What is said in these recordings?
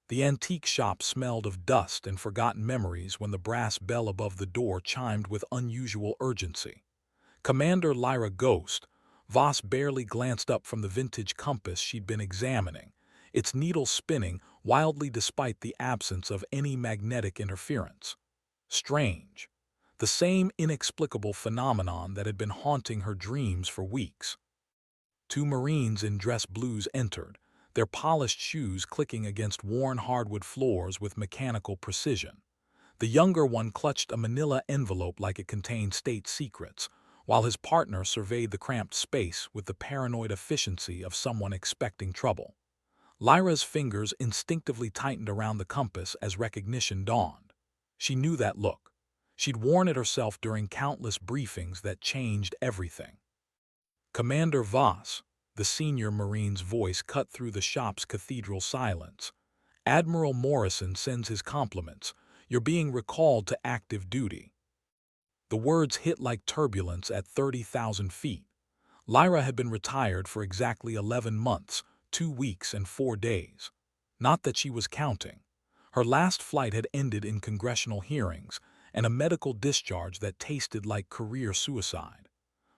The antique shop smelled of dust and forgotten memories when the brass bell above the door chimed with unusual urgency. Commander Lyra Ghost, Voss barely glanced up from the vintage compass she'd been examining, its needle spinning wildly despite the absence of any magnetic interference. Strange. The same inexplicable phenomenon that had been haunting her dreams for weeks. Two Marines in dress blues entered, their polished shoes clicking against worn hardwood floors with mechanical precision. The younger one clutched a manila envelope like it contained state secrets, while his partner surveyed the cramped space with the paranoid efficiency of someone expecting trouble. Lyra's fingers instinctively tightened around the compass as recognition dawned. She knew that look. She'd worn it herself during countless briefings that changed everything. Commander Voss, the senior Marine's voice cut through the shop's cathedral silence. Admiral Morrison sends his compliments. You're being recalled to active duty. The words hit like turbulence at 30,000 feet. Lyra had been retired for exactly 11 months, 2 weeks and 4 days. Not that she was counting. Her last flight had ended in congressional hearings and a medical discharge that tasted like career suicide.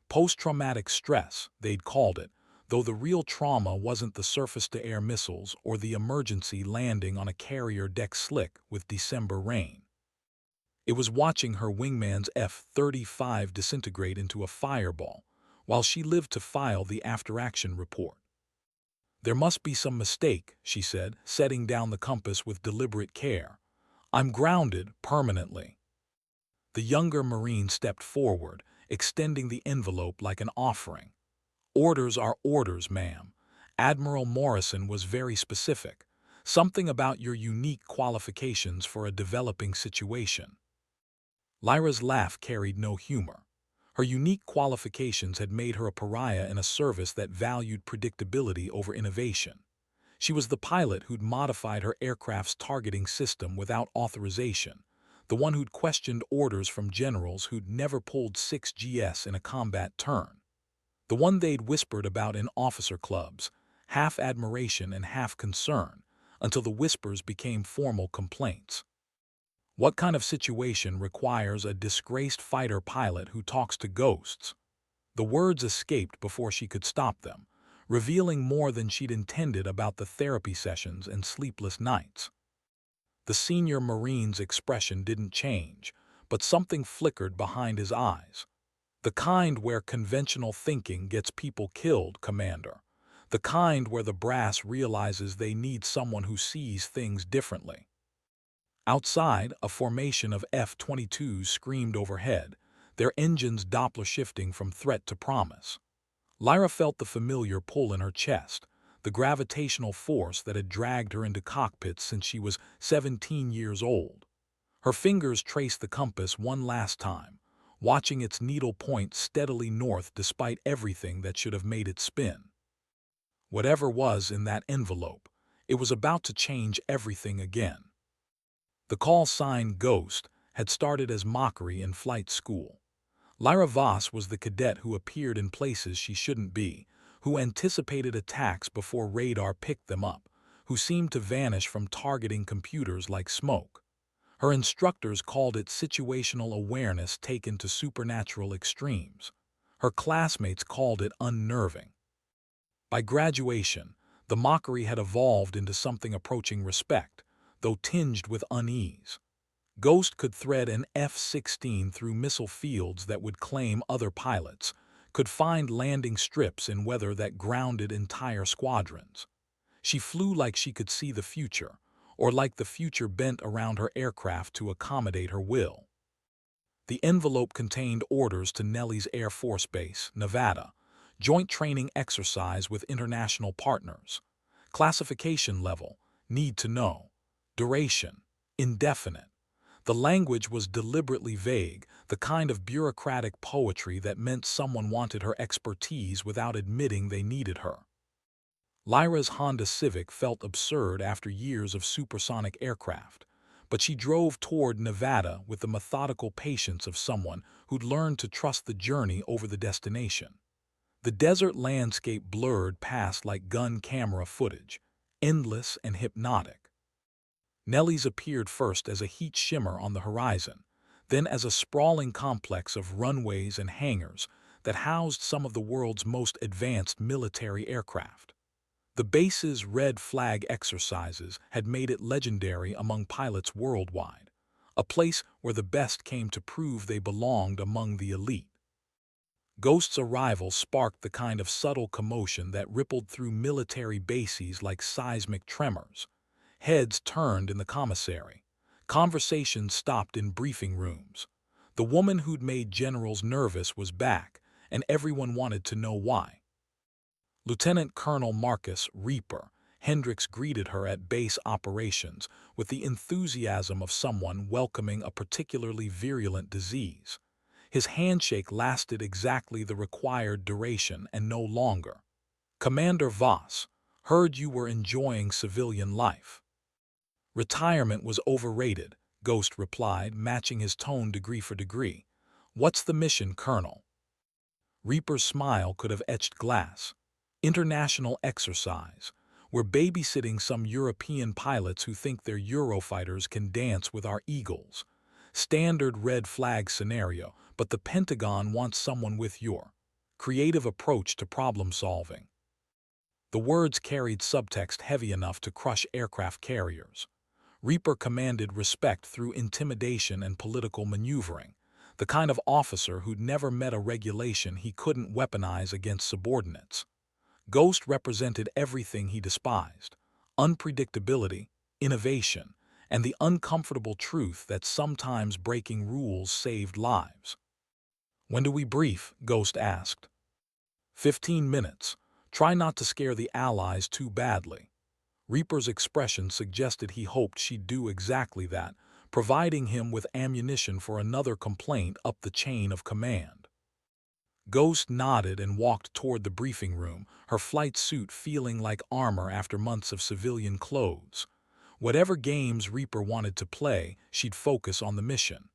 Post-traumatic stress, they'd called it, though the real trauma wasn't the surface-to-air missiles or the emergency landing on a carrier deck slick with December rain. It was watching her wingman's F-35 disintegrate into a fireball, while she lived to file the after-action report. There must be some mistake, she said, setting down the compass with deliberate care. I'm grounded permanently. The younger Marine stepped forward, extending the envelope like an offering. Orders are orders, ma'am. Admiral Morrison was very specific. Something about your unique qualifications for a developing situation. Lyra's laugh carried no humor. Her unique qualifications had made her a pariah in a service that valued predictability over innovation. She was the pilot who'd modified her aircraft's targeting system without authorization, the one who'd questioned orders from generals who'd never pulled 6GS in a combat turn, the one they'd whispered about in officer clubs, half admiration and half concern, until the whispers became formal complaints. What kind of situation requires a disgraced fighter pilot who talks to ghosts? The words escaped before she could stop them, revealing more than she'd intended about the therapy sessions and sleepless nights. The senior Marine's expression didn't change, but something flickered behind his eyes. The kind where conventional thinking gets people killed, Commander. The kind where the brass realizes they need someone who sees things differently. Outside, a formation of F-22s screamed overhead, their engines Doppler shifting from threat to promise. Lyra felt the familiar pull in her chest, the gravitational force that had dragged her into cockpits since she was 17 years old. Her fingers traced the compass one last time, watching its needle point steadily north despite everything that should have made it spin. Whatever was in that envelope, it was about to change everything again. The call sign Ghost had started as mockery in flight school. Lyra Voss was the cadet who appeared in places she shouldn't be, who anticipated attacks before radar picked them up, who seemed to vanish from targeting computers like smoke. Her instructors called it situational awareness taken to supernatural extremes. Her classmates called it unnerving. By graduation, the mockery had evolved into something approaching respect, though tinged with unease. Ghost could thread an F-16 through missile fields that would claim other pilots, could find landing strips in weather that grounded entire squadrons. She flew like she could see the future, or like the future bent around her aircraft to accommodate her will. The envelope contained orders to Nellis Air Force Base, Nevada, joint training exercise with international partners. Classification level, need to know. Duration, indefinite. The language was deliberately vague, the kind of bureaucratic poetry that meant someone wanted her expertise without admitting they needed her. Lyra's Honda Civic felt absurd after years of supersonic aircraft, but she drove toward Nevada with the methodical patience of someone who'd learned to trust the journey over the destination. The desert landscape blurred past like gun camera footage, endless and hypnotic. Nellies appeared first as a heat shimmer on the horizon, then as a sprawling complex of runways and hangars that housed some of the world's most advanced military aircraft. The base's red flag exercises had made it legendary among pilots worldwide, a place where the best came to prove they belonged among the elite. Ghost's arrival sparked the kind of subtle commotion that rippled through military bases like seismic tremors. Heads turned in the commissary. Conversations stopped in briefing rooms. The woman who'd made generals nervous was back, and everyone wanted to know why. Lieutenant Colonel Marcus Reaper Hendricks greeted her at base operations with the enthusiasm of someone welcoming a particularly virulent disease. His handshake lasted exactly the required duration and no longer. "Commander Voss, heard you were enjoying civilian life." "Retirement was overrated," Ghost replied, matching his tone degree for degree. "What's the mission, Colonel?" Reaper's smile could have etched glass. "International exercise. We're babysitting some European pilots who think their Eurofighters can dance with our Eagles. Standard red flag scenario, but the Pentagon wants someone with your creative approach to problem solving." The words carried subtext heavy enough to crush aircraft carriers. Reaper commanded respect through intimidation and political maneuvering, the kind of officer who'd never met a regulation he couldn't weaponize against subordinates. Ghost represented everything he despised: unpredictability, innovation, and the uncomfortable truth that sometimes breaking rules saved lives. "When do we brief?" Ghost asked. 15 minutes. Try not to scare the Allies too badly." Reaper's expression suggested he hoped she'd do exactly that, providing him with ammunition for another complaint up the chain of command. Ghost nodded and walked toward the briefing room, her flight suit feeling like armor after months of civilian clothes. Whatever games Reaper wanted to play, she'd focus on the mission.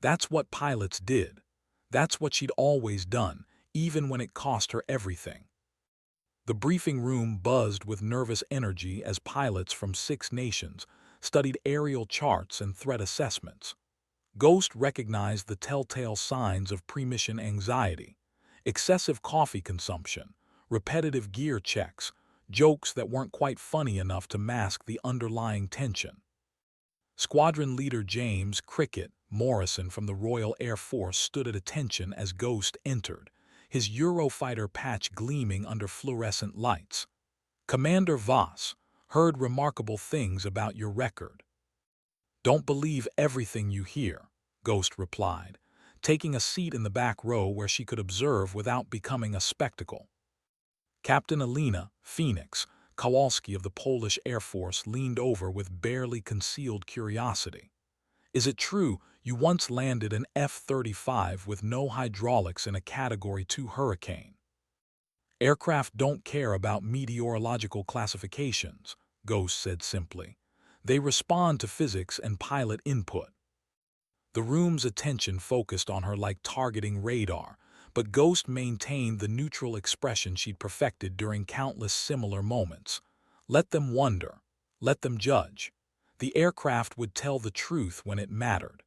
That's what pilots did. That's what she'd always done, even when it cost her everything. The briefing room buzzed with nervous energy as pilots from 6 nations studied aerial charts and threat assessments. Ghost recognized the telltale signs of pre-mission anxiety: excessive coffee consumption, repetitive gear checks, jokes that weren't quite funny enough to mask the underlying tension. Squadron Leader James Cricket Morrison from the Royal Air Force stood at attention as Ghost entered, his Eurofighter patch gleaming under fluorescent lights. "Commander Voss, heard remarkable things about your record." "Don't believe everything you hear," Ghost replied, taking a seat in the back row where she could observe without becoming a spectacle. Captain Alina Phoenix Kowalski of the Polish Air Force leaned over with barely concealed curiosity. "Is it true you once landed an F-35 with no hydraulics in a Category 2 hurricane?" "Aircraft don't care about meteorological classifications," Ghost said simply. "They respond to physics and pilot input." The room's attention focused on her like targeting radar, but Ghost maintained the neutral expression she'd perfected during countless similar moments. Let them wonder. Let them judge. The aircraft would tell the truth when it mattered.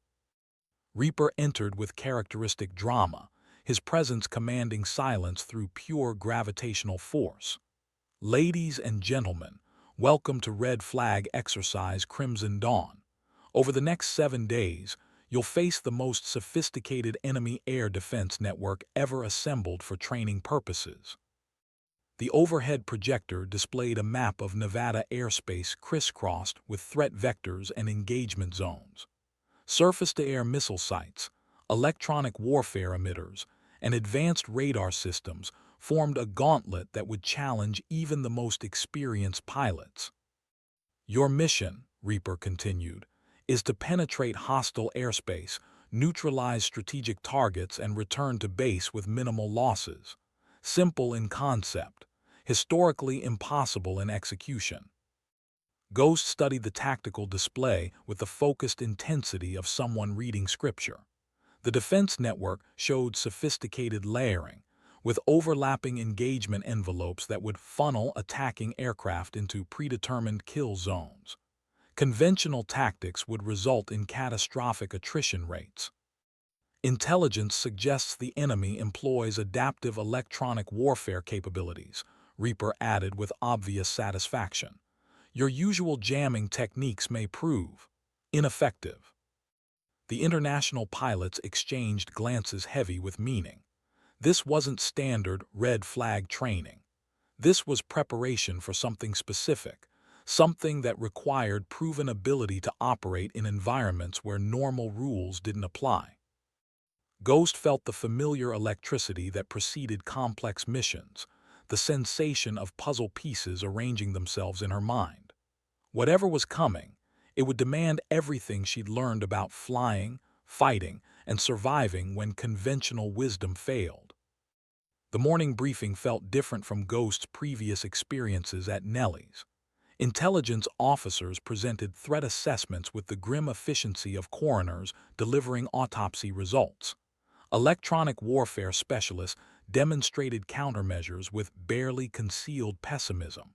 Reaper entered with characteristic drama, his presence commanding silence through pure gravitational force. "Ladies and gentlemen, welcome to Red Flag Exercise Crimson Dawn. Over the next 7 days, you'll face the most sophisticated enemy air defense network ever assembled for training purposes." The overhead projector displayed a map of Nevada airspace crisscrossed with threat vectors and engagement zones. Surface-to-air missile sites, electronic warfare emitters, and advanced radar systems formed a gauntlet that would challenge even the most experienced pilots. "Your mission," Reaper continued, "is to penetrate hostile airspace, neutralize strategic targets, and return to base with minimal losses. Simple in concept, historically impossible in execution." Ghost studied the tactical display with the focused intensity of someone reading scripture. The defense network showed sophisticated layering, with overlapping engagement envelopes that would funnel attacking aircraft into predetermined kill zones. Conventional tactics would result in catastrophic attrition rates. Intelligence suggests the enemy employs adaptive electronic warfare capabilities, Reaper added with obvious satisfaction. Your usual jamming techniques may prove ineffective. The international pilots exchanged glances heavy with meaning. This wasn't standard red flag training. This was preparation for something specific, something that required proven ability to operate in environments where normal rules didn't apply. Ghost felt the familiar electricity that preceded complex missions, the sensation of puzzle pieces arranging themselves in her mind. Whatever was coming, it would demand everything she'd learned about flying, fighting, and surviving when conventional wisdom failed. The morning briefing felt different from Ghost's previous experiences at Nellie's. Intelligence officers presented threat assessments with the grim efficiency of coroners delivering autopsy results. Electronic warfare specialists demonstrated countermeasures with barely concealed pessimism.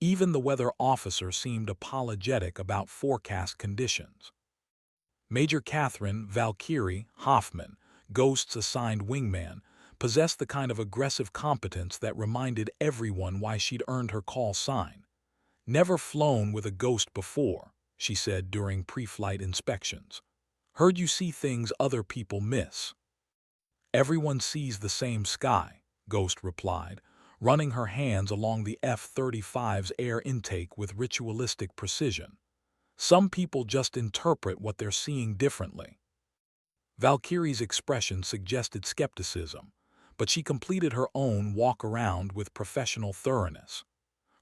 Even the weather officer seemed apologetic about forecast conditions. Major Catherine Valkyrie Hoffman, Ghost's assigned wingman, possessed the kind of aggressive competence that reminded everyone why she'd earned her call sign. "Never flown with a Ghost before," she said during pre-flight inspections. "Heard you see things other people miss." "Everyone sees the same sky," Ghost replied, running her hands along the F-35's air intake with ritualistic precision. "Some people just interpret what they're seeing differently." Valkyrie's expression suggested skepticism, but she completed her own walk-around with professional thoroughness.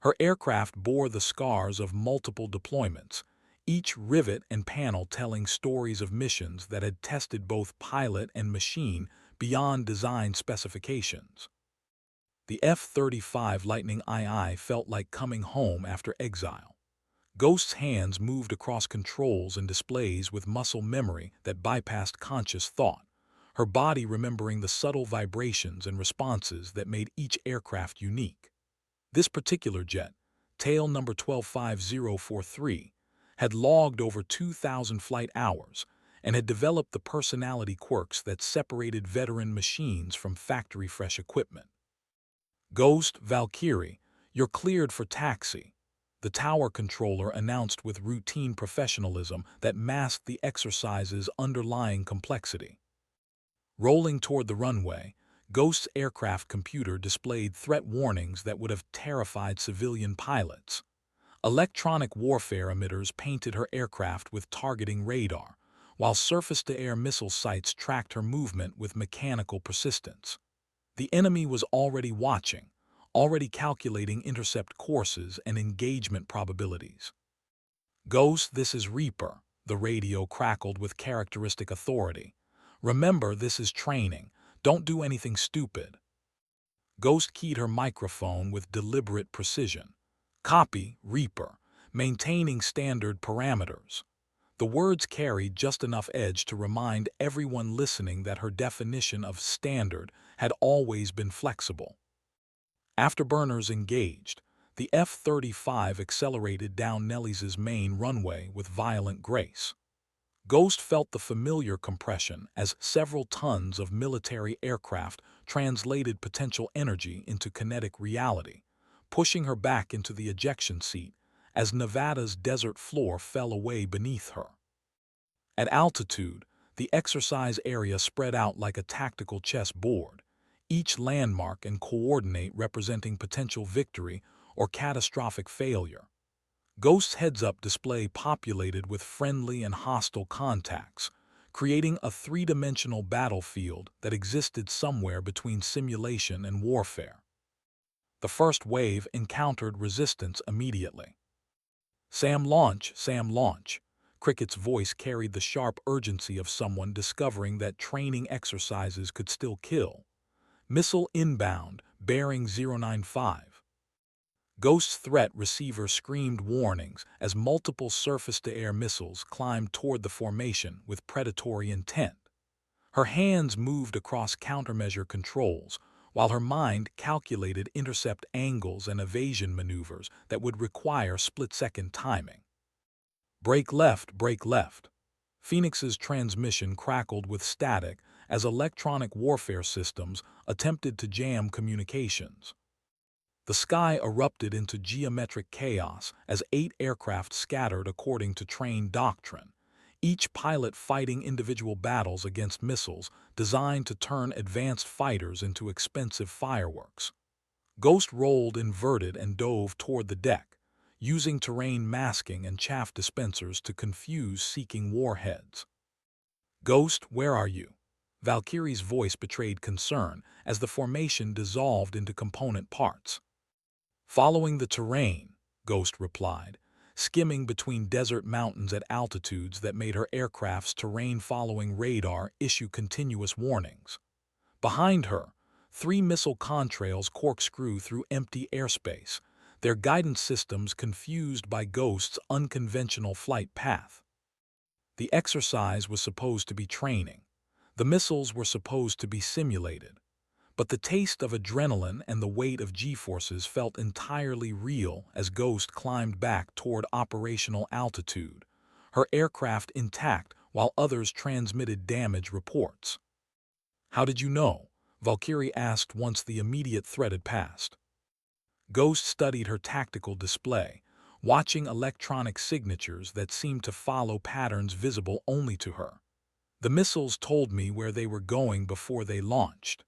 Her aircraft bore the scars of multiple deployments, each rivet and panel telling stories of missions that had tested both pilot and machine beyond design specifications. The F-35 Lightning II felt like coming home after exile. Ghost's hands moved across controls and displays with muscle memory that bypassed conscious thought, her body remembering the subtle vibrations and responses that made each aircraft unique. This particular jet, tail number 125043, had logged over 2,000 flight hours and had developed the personality quirks that separated veteran machines from factory-fresh equipment. "Ghost, Valkyrie, you're cleared for taxi," the tower controller announced with routine professionalism that masked the exercise's underlying complexity. Rolling toward the runway, Ghost's aircraft computer displayed threat warnings that would have terrified civilian pilots. Electronic warfare emitters painted her aircraft with targeting radar, while surface-to-air missile sites tracked her movement with mechanical persistence. The enemy was already watching, already calculating intercept courses and engagement probabilities. "Ghost, this is Reaper," the radio crackled with characteristic authority. "Remember, this is training. Don't do anything stupid." Ghost keyed her microphone with deliberate precision. "Copy, Reaper, maintaining standard parameters." The words carried just enough edge to remind everyone listening that her definition of standard had always been flexible. Afterburners engaged, the F-35 accelerated down Nellie's main runway with violent grace. Ghost felt the familiar compression as several tons of military aircraft translated potential energy into kinetic reality, pushing her back into the ejection seat as Nevada's desert floor fell away beneath her. At altitude, the exercise area spread out like a tactical chessboard, each landmark and coordinate representing potential victory or catastrophic failure. Ghost's heads-up display populated with friendly and hostile contacts, creating a three-dimensional battlefield that existed somewhere between simulation and warfare. The first wave encountered resistance immediately. "Sam, launch, Sam, launch." Cricket's voice carried the sharp urgency of someone discovering that training exercises could still kill. "Missile inbound, bearing 095. Ghost's threat receiver screamed warnings as multiple surface-to-air missiles climbed toward the formation with predatory intent. Her hands moved across countermeasure controls, while her mind calculated intercept angles and evasion maneuvers that would require split-second timing. Brake left, brake left. Phoenix's transmission crackled with static as electronic warfare systems attempted to jam communications. The sky erupted into geometric chaos as 8 aircraft scattered according to train doctrine, each pilot fighting individual battles against missiles designed to turn advanced fighters into expensive fireworks. Ghost rolled inverted and dove toward the deck, using terrain masking and chaff dispensers to confuse seeking warheads. "Ghost, where are you?" Valkyrie's voice betrayed concern as the formation dissolved into component parts. "Following the terrain," Ghost replied, skimming between desert mountains at altitudes that made her aircraft's terrain-following radar issue continuous warnings. Behind her, 3 missile contrails corkscrew through empty airspace, their guidance systems confused by Ghost's unconventional flight path. The exercise was supposed to be training. The missiles were supposed to be simulated. But the taste of adrenaline and the weight of G-forces felt entirely real as Ghost climbed back toward operational altitude, her aircraft intact while others transmitted damage reports. "How did you know?" Valkyrie asked once the immediate threat had passed. Ghost studied her tactical display, watching electronic signatures that seemed to follow patterns visible only to her. "The missiles told me where they were going before they launched."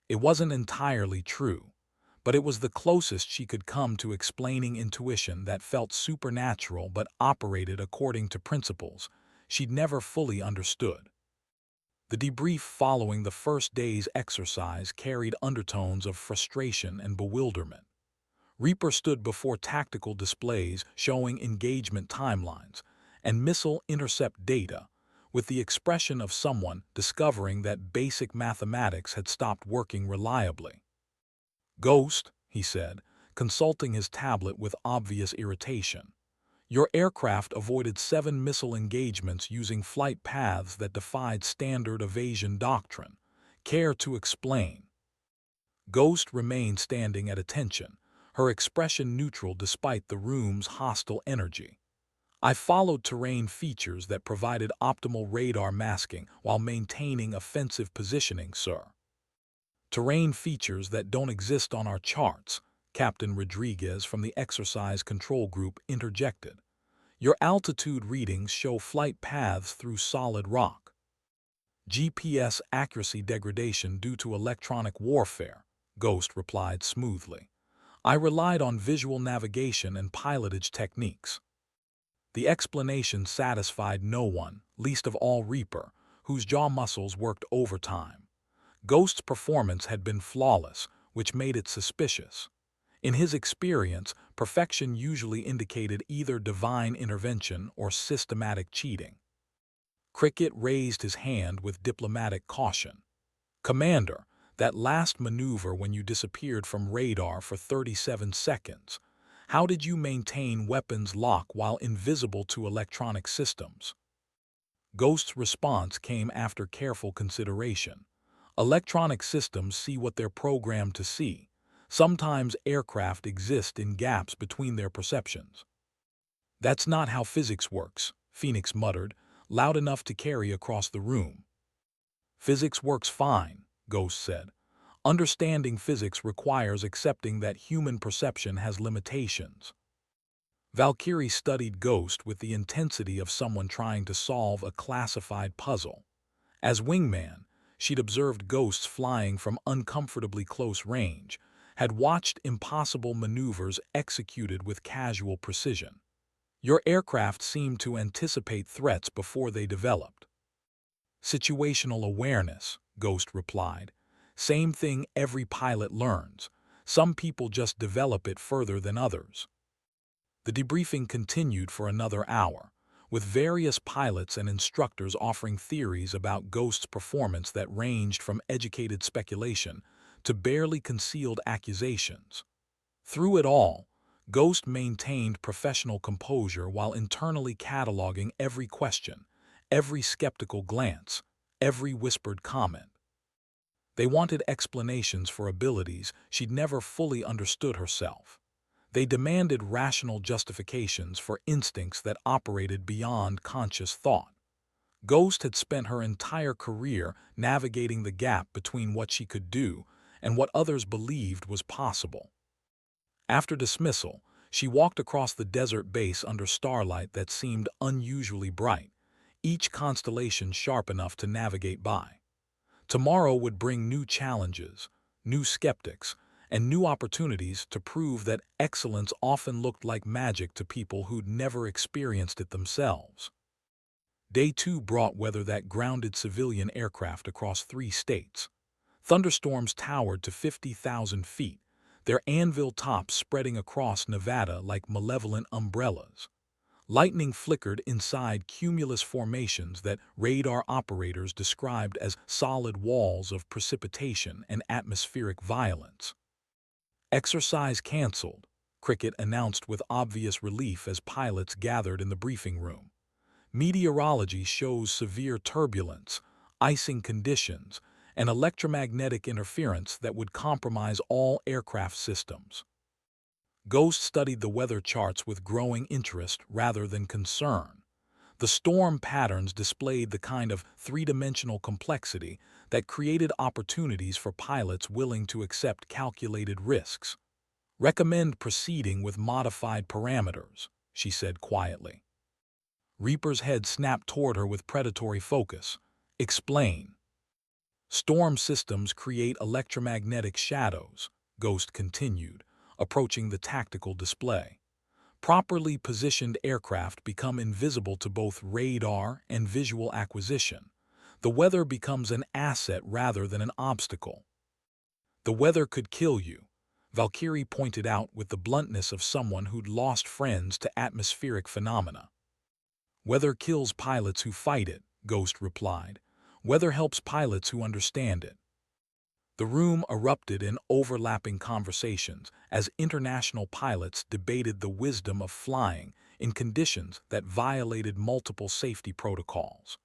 It wasn't entirely true, but it was the closest she could come to explaining intuition that felt supernatural but operated according to principles she'd never fully understood. The debrief following the first day's exercise carried undertones of frustration and bewilderment. Reaper stood before tactical displays showing engagement timelines and missile intercept data, with the expression of someone discovering that basic mathematics had stopped working reliably. "Ghost," he said, consulting his tablet with obvious irritation, "your aircraft avoided 7 missile engagements using flight paths that defied standard evasion doctrine. Care to explain?" Ghost remained standing at attention, her expression neutral despite the room's hostile energy. "I followed terrain features that provided optimal radar masking while maintaining offensive positioning, sir." "Terrain features that don't exist on our charts," Captain Rodriguez from the Exercise Control Group interjected. "Your altitude readings show flight paths through solid rock." "GPS accuracy degradation due to electronic warfare," Ghost replied smoothly. "I relied on visual navigation and pilotage techniques." The explanation satisfied no one, least of all Reaper, whose jaw muscles worked overtime. Ghost's performance had been flawless, which made it suspicious. In his experience, perfection usually indicated either divine intervention or systematic cheating. Cricket raised his hand with diplomatic caution. "Commander, that last maneuver when you disappeared from radar for 37 seconds, how did you maintain weapons lock while invisible to electronic systems?" Ghost's response came after careful consideration. "Electronic systems see what they're programmed to see. Sometimes aircraft exist in gaps between their perceptions." "That's not how physics works," Phoenix muttered, loud enough to carry across the room. "Physics works fine," Ghost said. "Understanding physics requires accepting that human perception has limitations." Valkyrie studied Ghost with the intensity of someone trying to solve a classified puzzle. As wingman, she'd observed Ghosts flying from uncomfortably close range, had watched impossible maneuvers executed with casual precision. "Your aircraft seemed to anticipate threats before they developed." "Situational awareness," Ghost replied. "Same thing every pilot learns. Some people just develop it further than others." The debriefing continued for another hour, with various pilots and instructors offering theories about Ghost's performance that ranged from educated speculation to barely concealed accusations. Through it all, Ghost maintained professional composure while internally cataloging every question, every skeptical glance, every whispered comment. They wanted explanations for abilities she'd never fully understood herself. They demanded rational justifications for instincts that operated beyond conscious thought. Ghost had spent her entire career navigating the gap between what she could do and what others believed was possible. After dismissal, she walked across the desert base under starlight that seemed unusually bright, each constellation sharp enough to navigate by. Tomorrow would bring new challenges, new skeptics, and new opportunities to prove that excellence often looked like magic to people who'd never experienced it themselves. Day 2 brought weather that grounded civilian aircraft across 3 states. Thunderstorms towered to 50,000 feet, their anvil tops spreading across Nevada like malevolent umbrellas. Lightning flickered inside cumulus formations that radar operators described as solid walls of precipitation and atmospheric violence. Exercise canceled, Cricket announced with obvious relief as pilots gathered in the briefing room. Meteorology shows severe turbulence, icing conditions, and electromagnetic interference that would compromise all aircraft systems. Ghost studied the weather charts with growing interest rather than concern. The storm patterns displayed the kind of three-dimensional complexity that created opportunities for pilots willing to accept calculated risks. "Recommend proceeding with modified parameters," she said quietly. Reaper's head snapped toward her with predatory focus. "Explain." "Storm systems create electromagnetic shadows," Ghost continued, approaching the tactical display. "Properly positioned aircraft become invisible to both radar and visual acquisition. The weather becomes an asset rather than an obstacle." "The weather could kill you," Valkyrie pointed out with the bluntness of someone who'd lost friends to atmospheric phenomena. "Weather kills pilots who fight it," Ghost replied. "Weather helps pilots who understand it." The room erupted in overlapping conversations as international pilots debated the wisdom of flying in conditions that violated multiple safety protocols.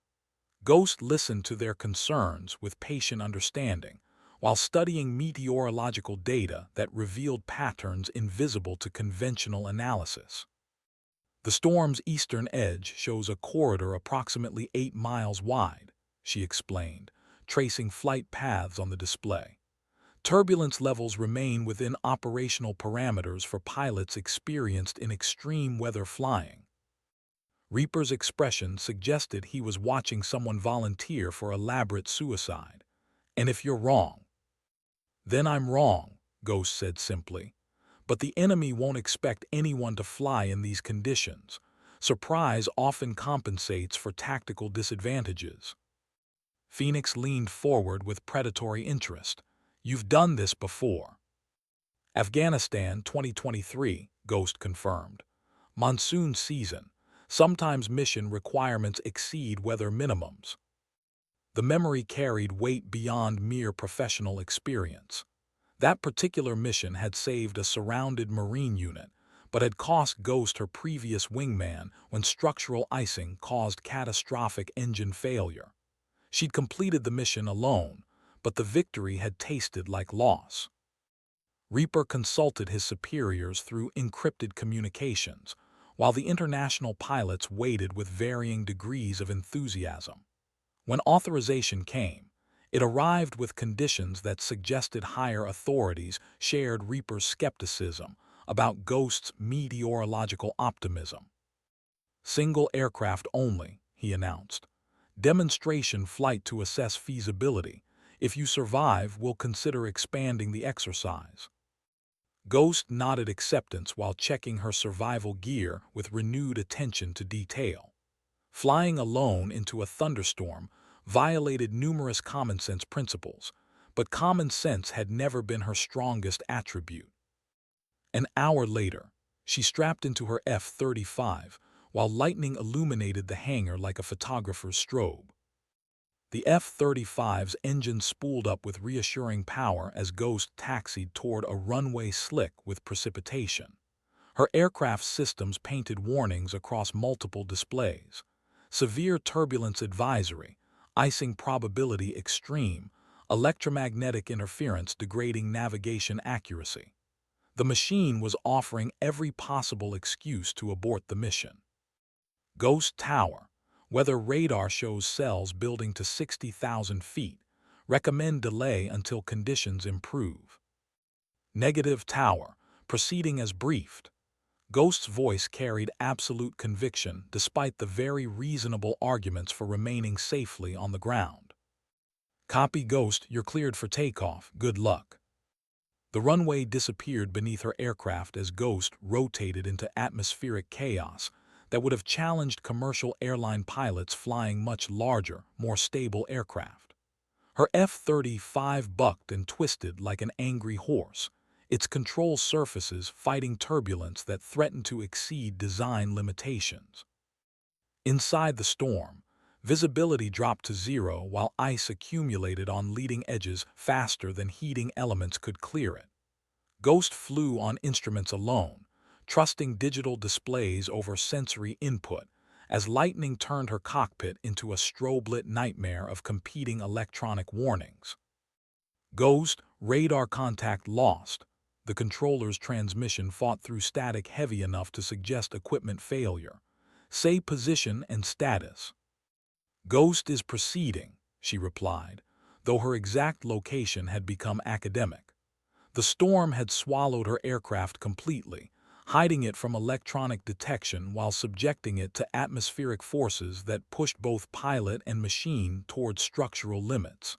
Ghost listened to their concerns with patient understanding, while studying meteorological data that revealed patterns invisible to conventional analysis. "The storm's eastern edge shows a corridor approximately 8 miles wide," she explained, tracing flight paths on the display. "Turbulence levels remain within operational parameters for pilots experienced in extreme weather flying." Reaper's expression suggested he was watching someone volunteer for elaborate suicide. "And if you're wrong?" "Then I'm wrong," Ghost said simply. "But the enemy won't expect anyone to fly in these conditions. Surprise often compensates for tactical disadvantages." Phoenix leaned forward with predatory interest. "You've done this before." "Afghanistan 2023, Ghost confirmed. "Monsoon season. Sometimes mission requirements exceed weather minimums." The memory carried weight beyond mere professional experience. That particular mission had saved a surrounded Marine unit, but had cost Ghost her previous wingman when structural icing caused catastrophic engine failure. She'd completed the mission alone, but the victory had tasted like loss. Reaper consulted his superiors through encrypted communications, while the international pilots waited with varying degrees of enthusiasm. When authorization came, it arrived with conditions that suggested higher authorities shared Reaper's skepticism about Ghost's meteorological optimism. "Single aircraft only," he announced. "Demonstration flight to assess feasibility. If you survive, we'll consider expanding the exercise." Ghost nodded acceptance while checking her survival gear with renewed attention to detail. Flying alone into a thunderstorm violated numerous common-sense principles, but common sense had never been her strongest attribute. An hour later, she strapped into her F-35 while lightning illuminated the hangar like a photographer's strobe. The F-35's engine spooled up with reassuring power as Ghost taxied toward a runway slick with precipitation. Her aircraft's systems painted warnings across multiple displays. Severe turbulence advisory, icing probability extreme, electromagnetic interference degrading navigation accuracy. The machine was offering every possible excuse to abort the mission. Ghost Tower. Weather radar shows cells building to 60,000 feet. Recommend delay until conditions improve. Negative Tower. Proceeding as briefed. Ghost's voice carried absolute conviction despite the very reasonable arguments for remaining safely on the ground. Copy Ghost, you're cleared for takeoff. Good luck. The runway disappeared beneath her aircraft as Ghost rotated into atmospheric chaos that would have challenged commercial airline pilots flying much larger, more stable aircraft. Her F-35 bucked and twisted like an angry horse, its control surfaces fighting turbulence that threatened to exceed design limitations. Inside the storm, visibility dropped to zero while ice accumulated on leading edges faster than heating elements could clear it. Ghost flew on instruments alone, trusting digital displays over sensory input, as lightning turned her cockpit into a strobe-lit nightmare of competing electronic warnings. Ghost, radar contact lost. The controller's transmission fought through static heavy enough to suggest equipment failure. Say position and status. Ghost is proceeding, she replied, though her exact location had become academic. The storm had swallowed her aircraft completely, hiding it from electronic detection while subjecting it to atmospheric forces that pushed both pilot and machine toward structural limits.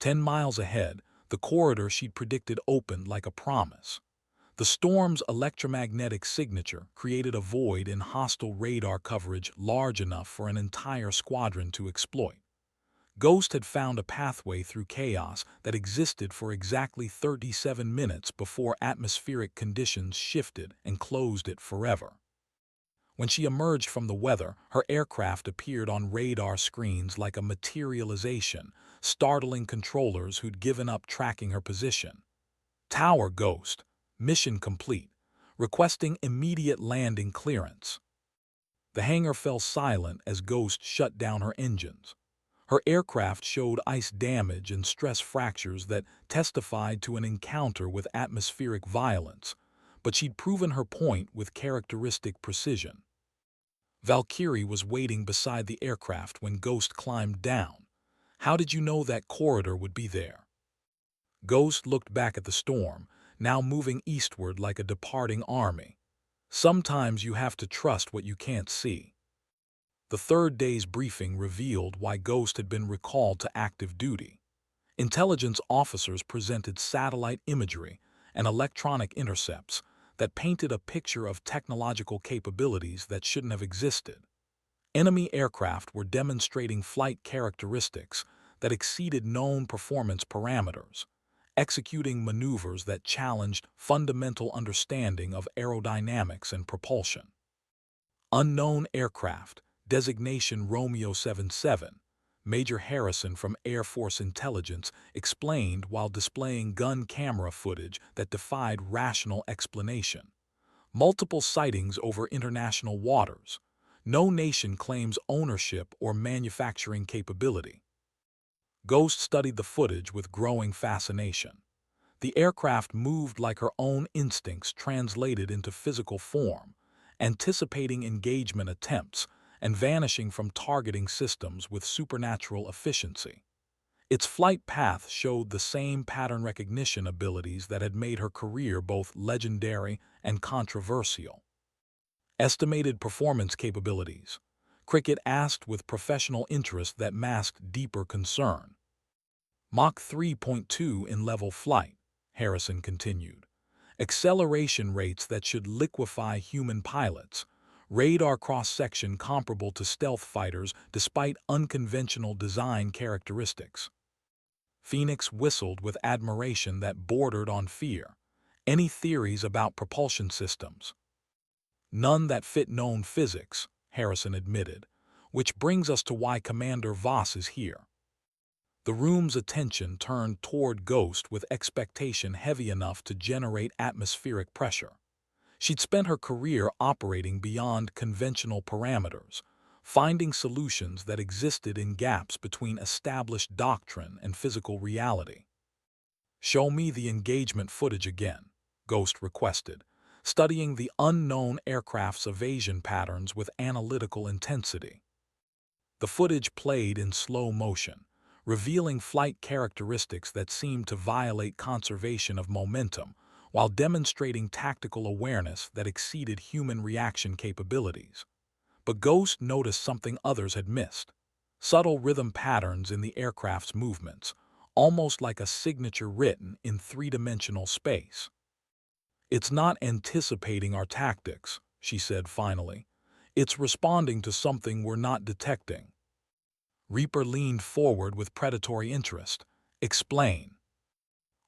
10 miles ahead, the corridor she'd predicted opened like a promise. The storm's electromagnetic signature created a void in hostile radar coverage large enough for an entire squadron to exploit. Ghost had found a pathway through chaos that existed for exactly 37 minutes before atmospheric conditions shifted and closed it forever. When she emerged from the weather, her aircraft appeared on radar screens like a materialization, startling controllers who'd given up tracking her position. Tower Ghost, mission complete, requesting immediate landing clearance. The hangar fell silent as Ghost shut down her engines. Her aircraft showed ice damage and stress fractures that testified to an encounter with atmospheric violence, but she'd proven her point with characteristic precision. Valkyrie was waiting beside the aircraft when Ghost climbed down. How did you know that corridor would be there? Ghost looked back at the storm, now moving eastward like a departing army. Sometimes you have to trust what you can't see. The third day's briefing revealed why Ghost had been recalled to active duty. Intelligence officers presented satellite imagery and electronic intercepts that painted a picture of technological capabilities that shouldn't have existed. Enemy aircraft were demonstrating flight characteristics that exceeded known performance parameters, executing maneuvers that challenged fundamental understanding of aerodynamics and propulsion. Unknown aircraft, designation Romeo 77, Major Harrison from Air Force Intelligence explained while displaying gun camera footage that defied rational explanation. Multiple sightings over international waters. No nation claims ownership or manufacturing capability. Ghost studied the footage with growing fascination. The aircraft moved like her own instincts translated into physical form, anticipating engagement attempts and vanishing from targeting systems with supernatural efficiency. Its flight path showed the same pattern recognition abilities that had made her career both legendary and controversial. Estimated performance capabilities. Cricket asked with professional interest that masked deeper concern. Mach 3.2 in level flight, Harrison continued. Acceleration rates that should liquefy human pilots. Radar cross-section comparable to stealth fighters despite unconventional design characteristics. Phoenix whistled with admiration that bordered on fear. Any theories about propulsion systems? None that fit known physics, Harrison admitted, which brings us to why Commander Voss is here. The room's attention turned toward Ghost with expectation heavy enough to generate atmospheric pressure. She'd spent her career operating beyond conventional parameters, finding solutions that existed in gaps between established doctrine and physical reality. Show me the engagement footage again, Ghost requested, studying the unknown aircraft's evasion patterns with analytical intensity. The footage played in slow motion, revealing flight characteristics that seemed to violate conservation of momentum while demonstrating tactical awareness that exceeded human reaction capabilities. But Ghost noticed something others had missed: subtle rhythm patterns in the aircraft's movements, almost like a signature written in three-dimensional space. "It's not anticipating our tactics," she said finally. "It's responding to something we're not detecting." Reaper leaned forward with predatory interest. "Explain."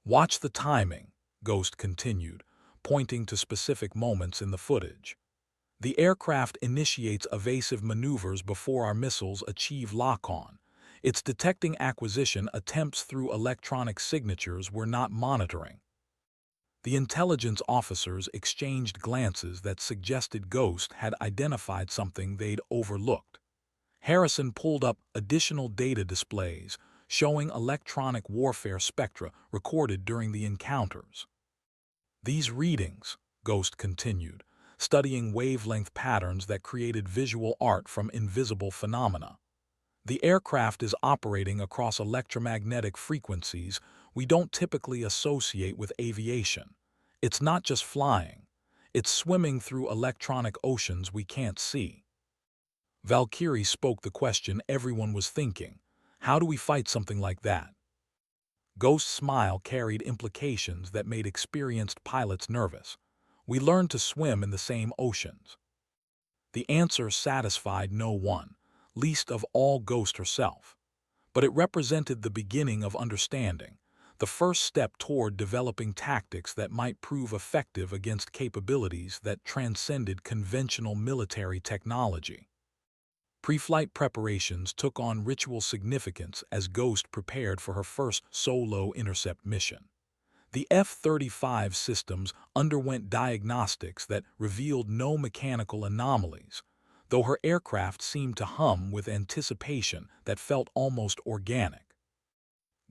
"Watch the timing," Ghost continued, pointing to specific moments in the footage. "The aircraft initiates evasive maneuvers before our missiles achieve lock-on. It's detecting acquisition attempts through electronic signatures we're not monitoring." The intelligence officers exchanged glances that suggested Ghost had identified something they'd overlooked. Harrison pulled up additional data displays showing electronic warfare spectra recorded during the encounters. "These readings," Ghost continued, studying wavelength patterns that created visual art from invisible phenomena. "The aircraft is operating across electromagnetic frequencies we don't typically associate with aviation. It's not just flying. It's swimming through electronic oceans we can't see." Valkyrie spoke the question everyone was thinking: how do we fight something like that? Ghost's smile carried implications that made experienced pilots nervous. "We learn to swim in the same oceans." The answer satisfied no one, least of all Ghost herself. But it represented the beginning of understanding, the first step toward developing tactics that might prove effective against capabilities that transcended conventional military technology. Pre-flight preparations took on ritual significance as Ghost prepared for her first solo intercept mission. The F-35 systems underwent diagnostics that revealed no mechanical anomalies, though her aircraft seemed to hum with anticipation that felt almost organic.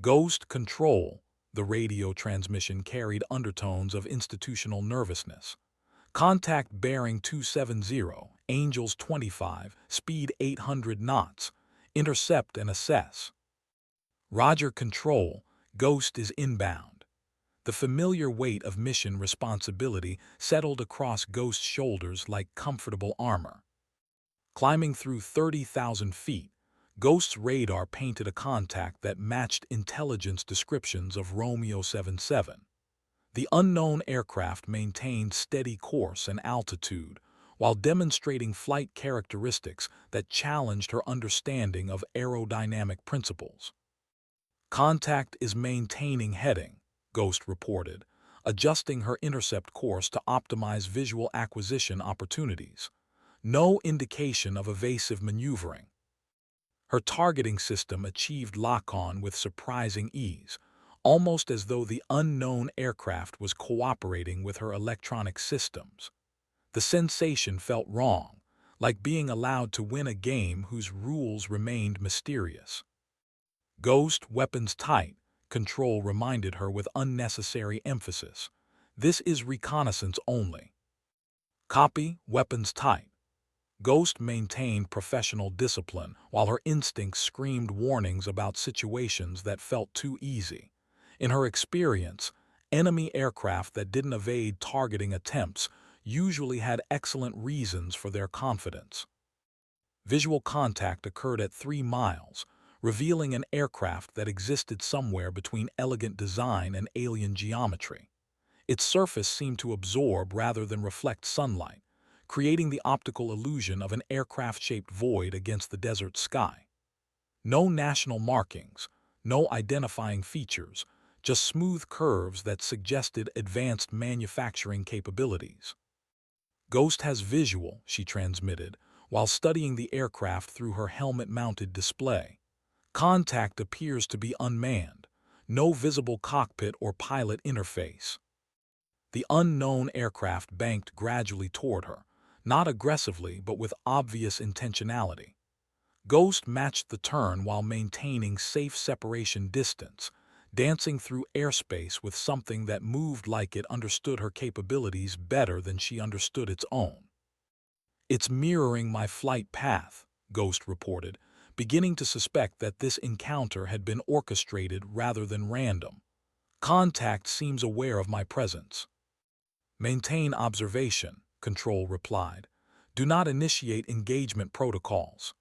"Ghost Control," the radio transmission carried undertones of institutional nervousness. "Contact bearing 270, Angels 25, speed 800 knots. Intercept and assess." "Roger Control, Ghost is inbound." The familiar weight of mission responsibility settled across Ghost's shoulders like comfortable armor. Climbing through 30,000 feet, Ghost's radar painted a contact that matched intelligence descriptions of Romeo 77. The unknown aircraft maintained steady course and altitude, while demonstrating flight characteristics that challenged her understanding of aerodynamic principles. "Contact is maintaining heading," Ghost reported, adjusting her intercept course to optimize visual acquisition opportunities. No indication of evasive maneuvering. Her targeting system achieved lock-on with surprising ease, almost as though the unknown aircraft was cooperating with her electronic systems. The sensation felt wrong, like being allowed to win a game whose rules remained mysterious. "Ghost, weapons tight," Control reminded her with unnecessary emphasis. "This is reconnaissance only." "Copy, weapons tight." Ghost maintained professional discipline while her instincts screamed warnings about situations that felt too easy. In her experience, enemy aircraft that didn't evade targeting attempts usually had excellent reasons for their confidence. Visual contact occurred at 3 miles, revealing an aircraft that existed somewhere between elegant design and alien geometry. Its surface seemed to absorb rather than reflect sunlight, creating the optical illusion of an aircraft-shaped void against the desert sky. No national markings, no identifying features, just smooth curves that suggested advanced manufacturing capabilities. "Ghost has visual," she transmitted, while studying the aircraft through her helmet-mounted display. "Contact appears to be unmanned, no visible cockpit or pilot interface." The unknown aircraft banked gradually toward her, not aggressively but with obvious intentionality. Ghost matched the turn while maintaining safe separation distance, dancing through airspace with something that moved like it understood her capabilities better than she understood its own. "It's mirroring my flight path," Ghost reported, beginning to suspect that this encounter had been orchestrated rather than random. "Contact seems aware of my presence." "Maintain observation," Control replied. "Do not initiate engagement protocols."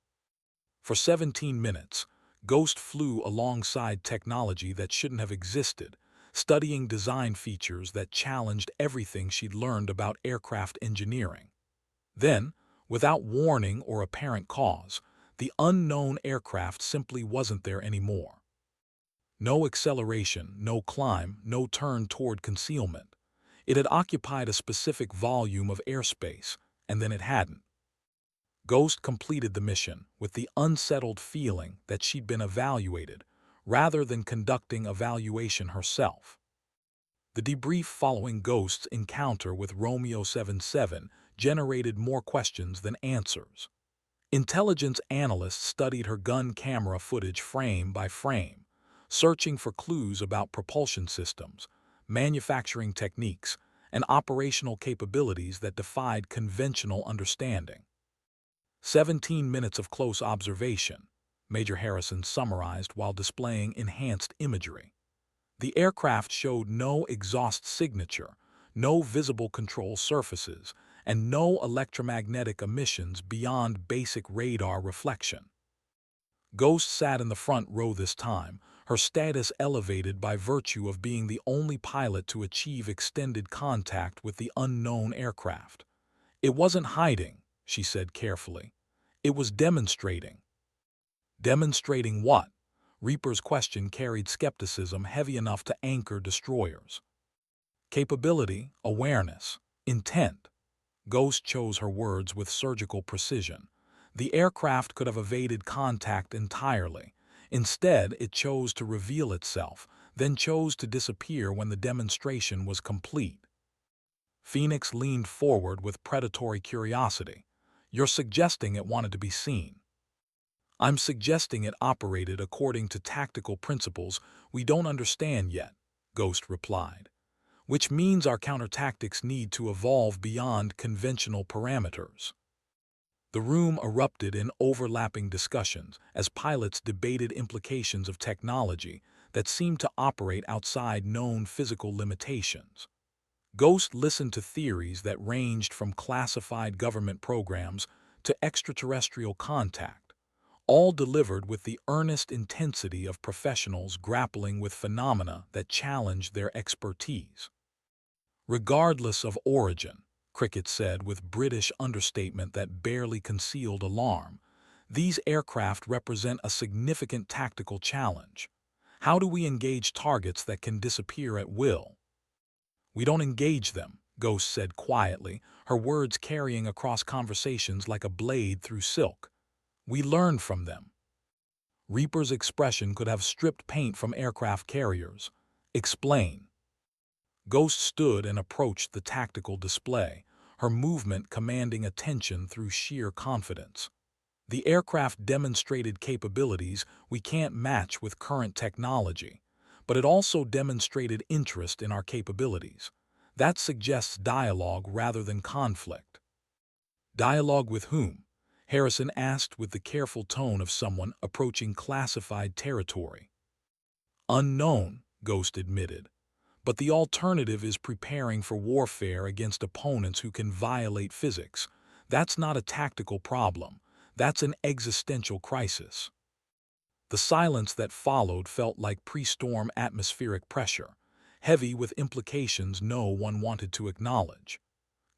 For 17 minutes, Ghost flew alongside technology that shouldn't have existed, studying design features that challenged everything she'd learned about aircraft engineering. Then, without warning or apparent cause, the unknown aircraft simply wasn't there anymore. No acceleration, no climb, no turn toward concealment. It had occupied a specific volume of airspace, and then it hadn't. Ghost completed the mission with the unsettled feeling that she'd been evaluated, rather than conducting evaluation herself. The debrief following Ghost's encounter with Romeo 77 generated more questions than answers. Intelligence analysts studied her gun camera footage frame by frame, searching for clues about propulsion systems, manufacturing techniques, and operational capabilities that defied conventional understanding. 17 minutes of close observation, Major Harrison summarized while displaying enhanced imagery. The aircraft showed no exhaust signature, no visible control surfaces, and no electromagnetic emissions beyond basic radar reflection. Ghost sat in the front row this time, her status elevated by virtue of being the only pilot to achieve extended contact with the unknown aircraft. "It wasn't hiding," she said carefully. "It was demonstrating." Demonstrating what? Reaper's question carried skepticism heavy enough to anchor destroyers. "Capability, awareness, intent." Ghost chose her words with surgical precision. The aircraft could have evaded contact entirely. Instead, it chose to reveal itself, then chose to disappear when the demonstration was complete. Phoenix leaned forward with predatory curiosity. "You're suggesting it wanted to be seen." "I'm suggesting it operated according to tactical principles we don't understand yet," Ghost replied. "Which means our countertactics need to evolve beyond conventional parameters." The room erupted in overlapping discussions as pilots debated implications of technology that seemed to operate outside known physical limitations. Ghost listened to theories that ranged from classified government programs to extraterrestrial contact, all delivered with the earnest intensity of professionals grappling with phenomena that challenge their expertise. "Regardless of origin," Cricket said with British understatement that barely concealed alarm, "these aircraft represent a significant tactical challenge. How do we engage targets that can disappear at will?" "We don't engage them," Ghost said quietly, her words carrying across conversations like a blade through silk. "We learn from them." Reaper's expression could have stripped paint from aircraft carriers. "Explain." Ghost stood and approached the tactical display, her movement commanding attention through sheer confidence. "The aircraft demonstrated capabilities we can't match with current technology, but it also demonstrated interest in our capabilities. That suggests dialogue rather than conflict." "Dialogue with whom?" Harrison asked with the careful tone of someone approaching classified territory. "Unknown," Ghost admitted. "But the alternative is preparing for warfare against opponents who can violate physics. That's not a tactical problem. That's an existential crisis." The silence that followed felt like pre-storm atmospheric pressure, heavy with implications no one wanted to acknowledge.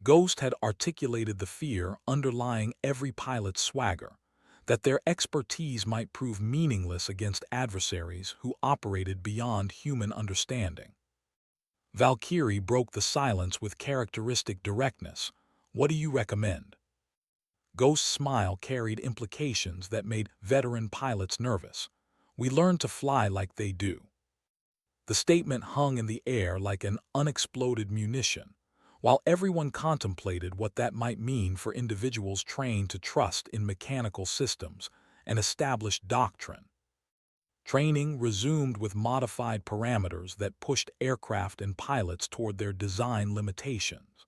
Ghost had articulated the fear underlying every pilot's swagger, that their expertise might prove meaningless against adversaries who operated beyond human understanding. Valkyrie broke the silence with characteristic directness. "What do you recommend?" Ghost's smile carried implications that made veteran pilots nervous. "We learn to fly like they do." The statement hung in the air like an unexploded munition, while everyone contemplated what that might mean for individuals trained to trust in mechanical systems and established doctrine. Training resumed with modified parameters that pushed aircraft and pilots toward their design limitations.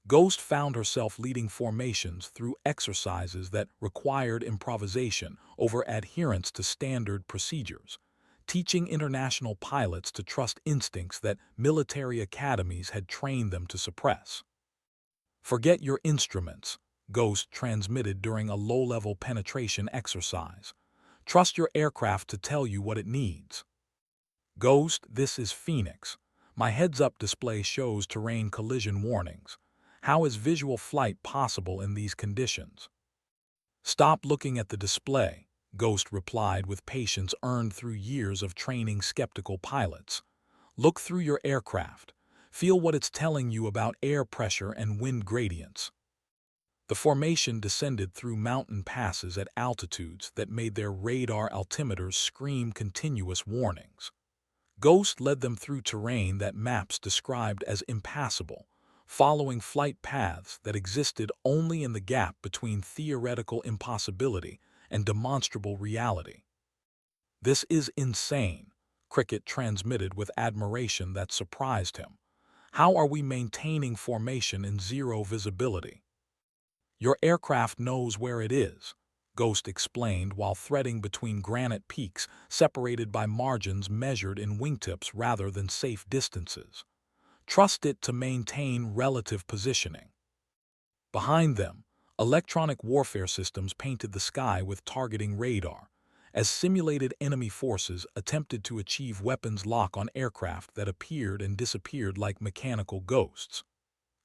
Ghost found herself leading formations through exercises that required improvisation over adherence to standard procedures, teaching international pilots to trust instincts that military academies had trained them to suppress. "Forget your instruments," Ghost transmitted during a low-level penetration exercise. "Trust your aircraft to tell you what it needs." "Ghost, this is Phoenix. My heads-up display shows terrain collision warnings. How is visual flight possible in these conditions?" "Stop looking at the display," Ghost replied with patience earned through years of training skeptical pilots. "Look through your aircraft. Feel what it's telling you about air pressure and wind gradients." The formation descended through mountain passes at altitudes that made their radar altimeters scream continuous warnings. Ghost led them through terrain that maps described as impassable, following flight paths that existed only in the gap between theoretical impossibility and demonstrable reality. "This is insane," Cricket transmitted with admiration that surprised him. "How are we maintaining formation in zero visibility?" "Your aircraft knows where it is," Ghost explained while threading between granite peaks separated by margins measured in wingtips rather than safe distances. "Trust it to maintain relative positioning." Behind them, electronic warfare systems painted the sky with targeting radar, as simulated enemy forces attempted to achieve weapons lock on aircraft that appeared and disappeared like mechanical ghosts.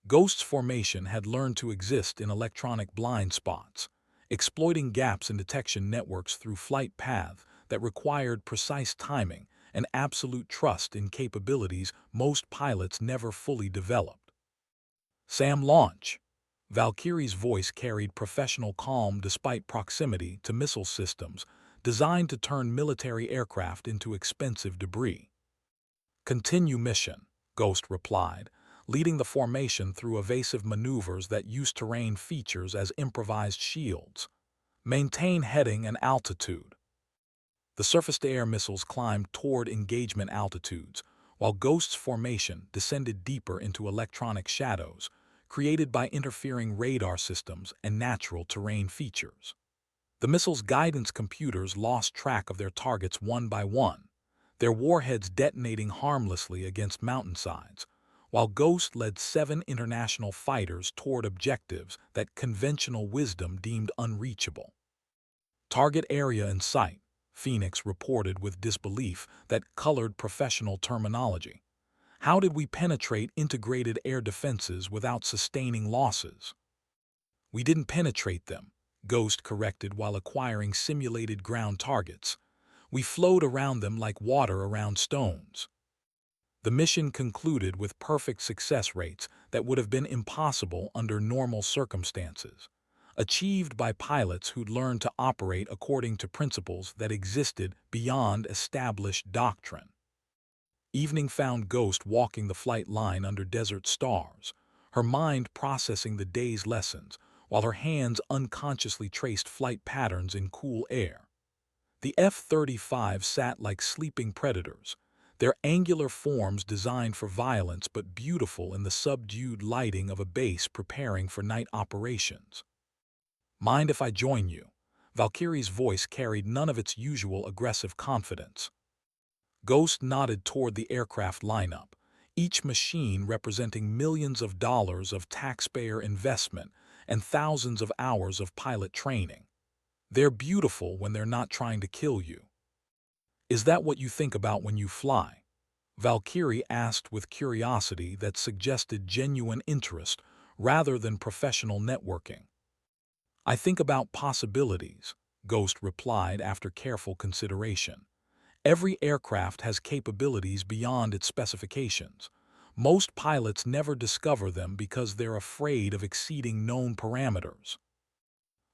Ghost's formation had learned to exist in electronic blind spots, exploiting gaps in detection networks through flight paths that required precise timing and absolute trust in capabilities most pilots never fully developed. "Sam, launch!" Valkyrie's voice carried professional calm despite proximity to missile systems designed to turn military aircraft into expensive debris. "Continue mission," Ghost replied, leading the formation through evasive maneuvers that used terrain features as improvised shields. "Maintain heading and altitude." The surface-to-air missiles climbed toward engagement altitudes, while Ghost's formation descended deeper into electronic shadows, created by interfering radar systems and natural terrain features. The missiles' guidance computers lost track of their targets one by one, their warheads detonating harmlessly against mountainsides, while Ghost led 7 international fighters toward objectives that conventional wisdom deemed unreachable. "Target area in sight," Phoenix reported with disbelief that colored professional terminology. "How did we penetrate integrated air defenses without sustaining losses?" "We didn't penetrate them," Ghost corrected while acquiring simulated ground targets. "We flowed around them like water around stones." The mission concluded with perfect success rates that would have been impossible under normal circumstances, achieved by pilots who'd learned to operate according to principles that existed beyond established doctrine. Evening found Ghost walking the flight line under desert stars, her mind processing the day's lessons, while her hands unconsciously traced flight patterns in cool air. The F-35 sat like sleeping predators, their angular forms designed for violence but beautiful in the subdued lighting of a base preparing for night operations. "Mind if I join you?" Valkyrie's voice carried none of its usual aggressive confidence. Ghost nodded toward the aircraft lineup, each machine representing millions of dollars of taxpayer investment and thousands of hours of pilot training. "They're beautiful when they're not trying to kill you." "Is that what you think about when you fly?" Valkyrie asked with curiosity that suggested genuine interest rather than professional networking. "I think about possibilities," Ghost replied after careful consideration. "Every aircraft has capabilities beyond its specifications. Most pilots never discover them because they're afraid of exceeding known parameters."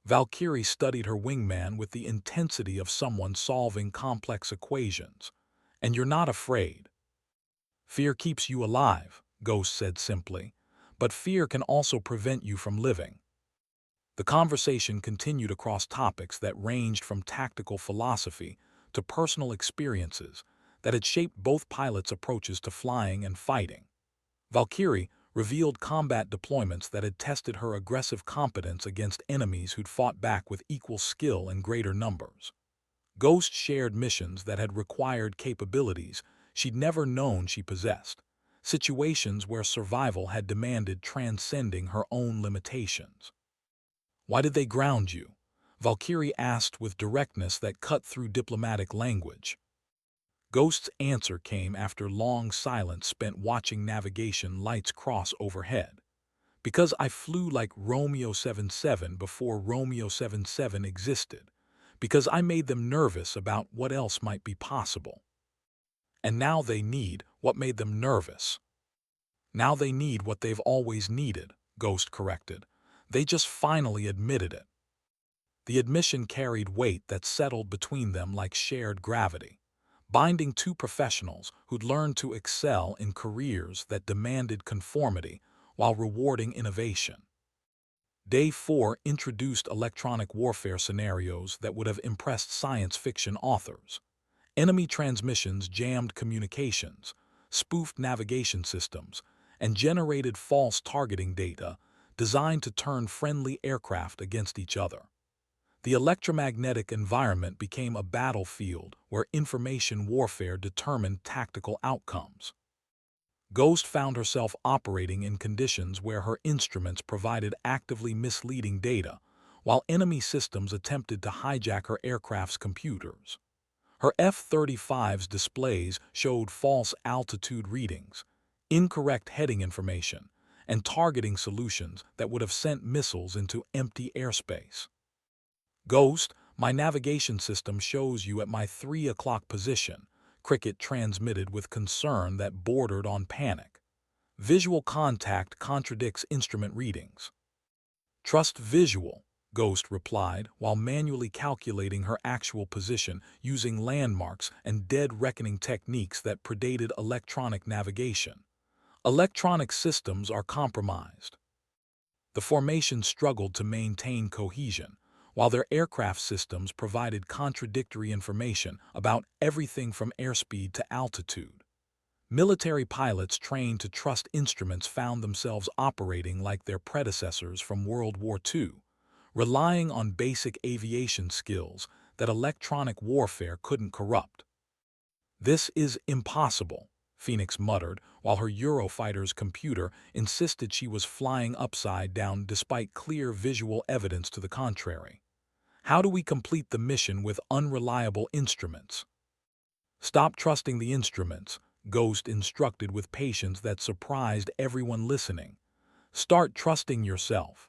Valkyrie studied her wingman with the intensity of someone solving complex equations. "And you're not afraid?" "Fear keeps you alive," Ghost said simply, "but fear can also prevent you from living." The conversation continued across topics that ranged from tactical philosophy to personal experiences that had shaped both pilots' approaches to flying and fighting. Valkyrie revealed combat deployments that had tested her aggressive competence against enemies who'd fought back with equal skill in greater numbers. Ghost shared missions that had required capabilities she'd never known she possessed, situations where survival had demanded transcending her own limitations. "Why did they ground you?" Valkyrie asked with directness that cut through diplomatic language. Ghost's answer came after long silence spent watching navigation lights cross overhead. "Because I flew like Romeo 77 before Romeo 77 existed. Because I made them nervous about what else might be possible. And now they need what made them nervous. Now they need what they've always needed," Ghost corrected. "They just finally admitted it." The admission carried weight that settled between them like shared gravity, binding two professionals who'd learned to excel in careers that demanded conformity while rewarding innovation. Day 4 introduced electronic warfare scenarios that would have impressed science fiction authors. Enemy transmissions jammed communications, spoofed navigation systems, and generated false targeting data designed to turn friendly aircraft against each other. The electromagnetic environment became a battlefield where information warfare determined tactical outcomes. Ghost found herself operating in conditions where her instruments provided actively misleading data, while enemy systems attempted to hijack her aircraft's computers. Her F-35's displays showed false altitude readings, incorrect heading information, and targeting solutions that would have sent missiles into empty airspace. "Ghost, my navigation system shows you at my 3 o'clock position," Cricket transmitted with concern that bordered on panic. "Visual contact contradicts instrument readings." "Trust visual," Ghost replied while manually calculating her actual position using landmarks and dead reckoning techniques that predated electronic navigation. "Electronic systems are compromised." The formation struggled to maintain cohesion, while their aircraft systems provided contradictory information about everything from airspeed to altitude. Military pilots trained to trust instruments found themselves operating like their predecessors from World War II, relying on basic aviation skills that electronic warfare couldn't corrupt. "This is impossible," Phoenix muttered, while her Eurofighter's computer insisted she was flying upside down despite clear visual evidence to the contrary. "How do we complete the mission with unreliable instruments?" "Stop trusting the instruments," Ghost instructed with patience that surprised everyone listening. "Start trusting yourself."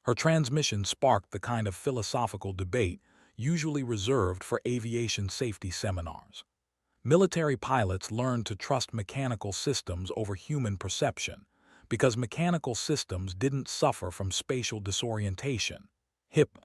Her transmission sparked the kind of philosophical debate usually reserved for aviation safety seminars. Military pilots learned to trust mechanical systems over human perception because mechanical systems didn't suffer from spatial disorientation. Hip